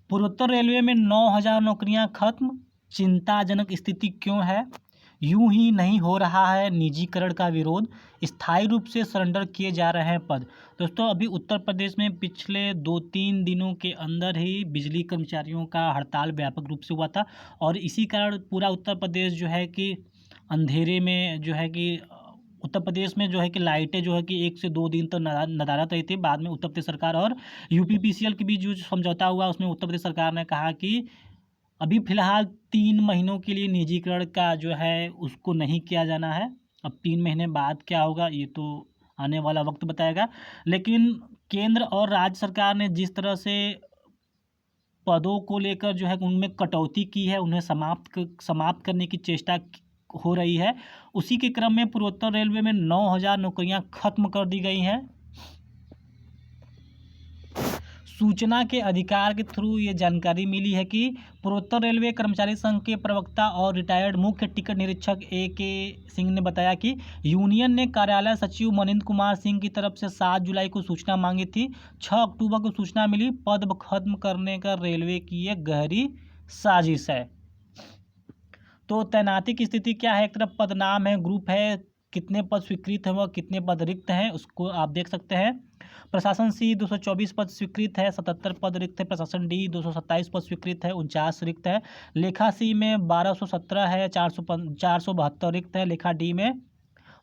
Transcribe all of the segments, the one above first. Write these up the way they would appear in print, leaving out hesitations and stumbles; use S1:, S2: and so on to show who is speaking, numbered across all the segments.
S1: पूर्वोत्तर रेलवे में 9,000 नौकरियां खत्म, चिंताजनक स्थिति क्यों है? यूं ही नहीं हो रहा है निजीकरण का विरोध, स्थायी रूप से सरेंडर किए जा रहे हैं पद। दोस्तों, अभी उत्तर प्रदेश में पिछले 2-3 दिनों के अंदर ही बिजली कर्मचारियों का हड़ताल व्यापक रूप से हुआ था और इसी कारण पूरा उत्तर प्रदेश जो है कि अंधेरे में जो है कि उत्तर प्रदेश में जो है कि लाइटें जो है कि 1 से 2 दिन तो नदारद रही थी। बाद में उत्तर प्रदेश सरकार और यूपीपीसीएल के बीच जो समझौता हुआ उसमें उत्तर प्रदेश सरकार ने कहा कि अभी फ़िलहाल 3 महीनों के लिए निजीकरण का जो है उसको नहीं किया जाना है। अब 3 महीने बाद क्या होगा ये तो आने वाला वक्त बताएगा। लेकिन केंद्र और राज्य सरकार ने जिस तरह से पदों को लेकर जो है उनमें कटौती की है, उन्हें समाप्त करने की चेष्टा हो रही है। उसी के क्रम में पूर्वोत्तर रेलवे में 9,000 नौकरियां खत्म कर दी गई हैं। सूचना के अधिकार के थ्रू ये जानकारी मिली है कि पूर्वोत्तर रेलवे कर्मचारी संघ के प्रवक्ता और रिटायर्ड मुख्य टिकट निरीक्षक A.K. सिंह ने बताया कि यूनियन ने कार्यालय सचिव मनिंद्र कुमार सिंह की तरफ से 7 जुलाई को सूचना मांगी थी। 6 अक्टूबर को सूचना मिली। पद खत्म करने का रेलवे की एक गहरी साजिश है। तो तैनाती की स्थिति क्या है? एक तरफ पदनाम है, ग्रुप है, कितने पद स्वीकृत हैं व कितने पद रिक्त हैं उसको आप देख सकते हैं। प्रशासन सी 224 पद स्वीकृत है, 77 पद रिक्त है। प्रशासन डी 227 पद स्वीकृत है, 49 रिक्त है। लेखा सी में 1217 है, 472 रिक्त है। लेखा डी में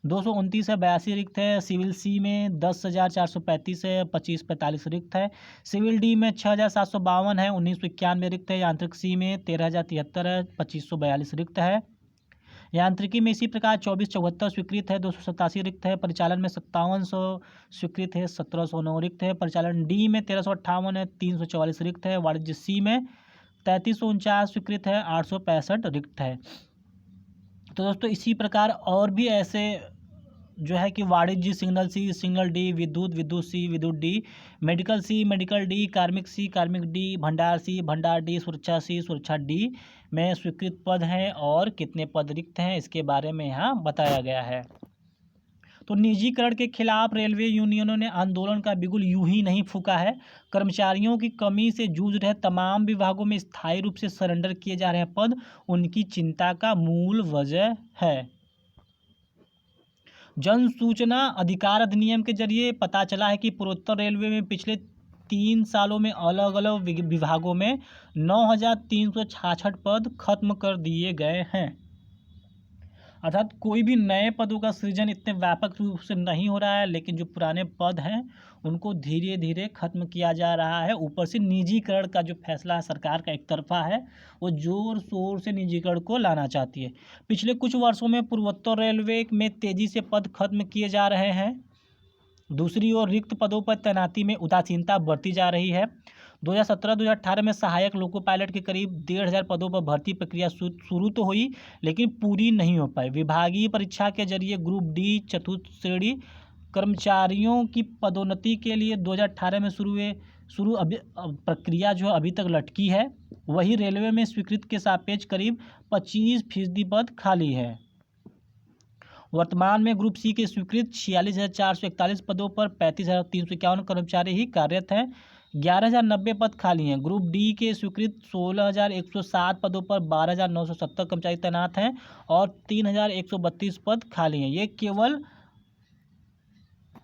S1: 229 है, 82 रिक्त है। सिविल सी में 10,435 है, 2545 रिक्त है। सिविल डी में 6,752 है, 1991 रिक्त है। यांत्रिक सी में 13,073 है, 2542 रिक्त है। यांत्रिकी में इसी प्रकार 2474 स्वीकृत है, 287 रिक्त है। परिचालन में 5700 स्वीकृत है, 1709 रिक्त है। परिचालन डी में 1358 है, 344 रिक्त है। वाणिज्य सी में 3349 स्वीकृत है, 865 रिक्त है। तो दोस्तों इसी प्रकार और भी ऐसे जो है कि वाणिज्य सिग्नल सी, सिग्नल डी, विद्युत सी, विद्युत डी, मेडिकल सी, मेडिकल डी, कार्मिक सी, कार्मिक डी, भंडार सी, भंडार डी, सुरक्षा सी, सुरक्षा डी में स्वीकृत पद हैं और कितने पद रिक्त हैं इसके बारे में यहाँ बताया गया है। तो निजीकरण के खिलाफ रेलवे यूनियनों ने आंदोलन का बिगुल यूं ही नहीं फूंका है। कर्मचारियों की कमी से जूझ रहे तमाम विभागों में स्थायी रूप से सरेंडर किए जा रहे पद उनकी चिंता का मूल वजह है। जन सूचना अधिकार अधिनियम के जरिए पता चला है कि पूर्वोत्तर रेलवे में पिछले 3 सालों में अलग अलग विभागों में 9,366 पद खत्म कर दिए गए हैं। अर्थात कोई भी नए पदों का सृजन इतने व्यापक रूप से नहीं हो रहा है, लेकिन जो पुराने पद हैं उनको धीरे धीरे खत्म किया जा रहा है। ऊपर से निजीकरण का जो फैसला सरकार का एक तरफा है वो जोर शोर से निजीकरण को लाना चाहती है। पिछले कुछ वर्षों में पूर्वोत्तर रेलवे में तेजी से पद खत्म किए जा रहे हैं। दूसरी ओर रिक्त पदों पर तैनाती में उदासीनता बढ़ती जा रही है। 2017-2018 में सहायक लोको पायलट के करीब 1,500 पदों पर भर्ती प्रक्रिया शुरू तो हुई लेकिन पूरी नहीं हो पाई। विभागीय परीक्षा के जरिए ग्रुप डी चतुर्थ श्रेणी कर्मचारियों की पदोन्नति के लिए 2018 में शुरू अभी प्रक्रिया जो अभी तक लटकी है। वही रेलवे में स्वीकृत के सापेक्ष करीब 25% पद खाली है। वर्तमान में ग्रुप सी के स्वीकृत 46,441 पदों पर 35,351 कर्मचारी ही कार्यरत हैं। 11,090 पद खाली हैं। ग्रुप डी के स्वीकृत 16,107 पदों पर 12,970 कर्मचारी तैनात हैं और 3,132 पद खाली हैं। ये केवल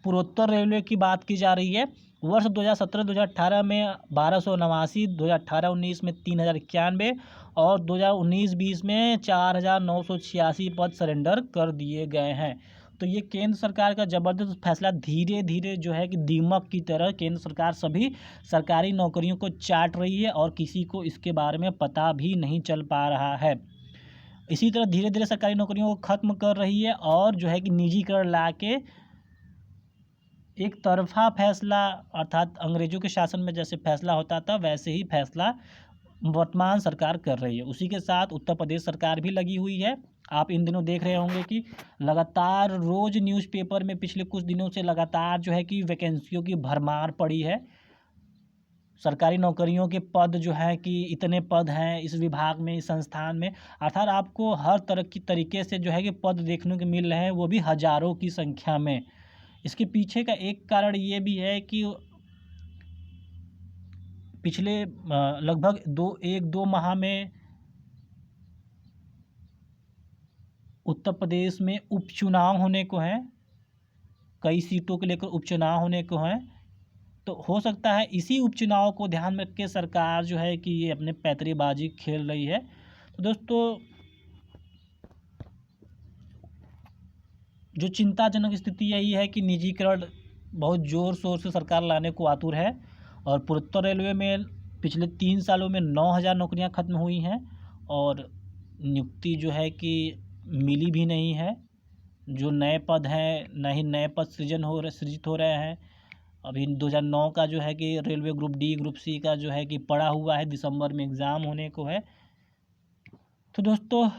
S1: पूर्वोत्तर रेलवे की बात की जा रही है। वर्ष 2017-2018 में 1,289, 2018-19 में 3,091 और 2019-20 में 4,986 पद सरेंडर कर दिए गए हैं। तो ये केंद्र सरकार का ज़बरदस्त फैसला धीरे धीरे जो है कि दीमक की तरह केंद्र सरकार सभी सरकारी नौकरियों को चाट रही है और किसी को इसके बारे में पता भी नहीं चल पा रहा है। इसी तरह धीरे धीरे सरकारी नौकरियों को ख़त्म कर रही है और जो है कि निजीकरण ला के एक तरफा फैसला, अर्थात अंग्रेजों के शासन में जैसे फैसला होता था वैसे ही फैसला वर्तमान सरकार कर रही है। उसी के साथ उत्तर प्रदेश सरकार भी लगी हुई है। आप इन दिनों देख रहे होंगे कि लगातार रोज़ न्यूज़पेपर में पिछले कुछ दिनों से लगातार जो है कि वैकेंसियों की भरमार पड़ी है। सरकारी नौकरियों के पद जो है कि इतने पद हैं इस विभाग में, इस संस्थान में, अर्थात आपको हर तरह की तरीके से जो है कि पद देखने को मिल रहे हैं, वो भी हज़ारों की संख्या में। इसके पीछे का एक कारण ये भी है कि पिछले लगभग 1-2 माह में उत्तर प्रदेश में उपचुनाव होने को हैं, कई सीटों को लेकर उपचुनाव होने को हैं। तो हो सकता है इसी उपचुनाव को ध्यान में रख के सरकार जो है कि ये अपने पैंतरेबाजी खेल रही है। तो दोस्तों, जो चिंताजनक स्थिति यही है कि निजीकरण बहुत ज़ोर शोर से सरकार लाने को आतुर है और पूर्वोत्तर रेलवे में पिछले 3 सालों में 9,000 नौकरियां खत्म हुई हैं और नियुक्ति जो है कि मिली भी नहीं है। जो नए पद हैं, न ही नए पद सृजित हो रहे हैं। अभी 2009 का जो है कि railway group D, group C का जो है कि पड़ा हुआ है, दिसंबर में एग्ज़ाम होने को है। तो दोस्तों,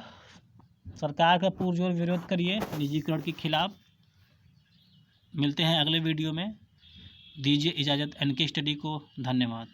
S1: सरकार का पुरजोर विरोध करिए निजीकरण के खिलाफ। मिलते हैं अगले वीडियो में। दीजिए इजाज़त एनके स्टडी को। धन्यवाद।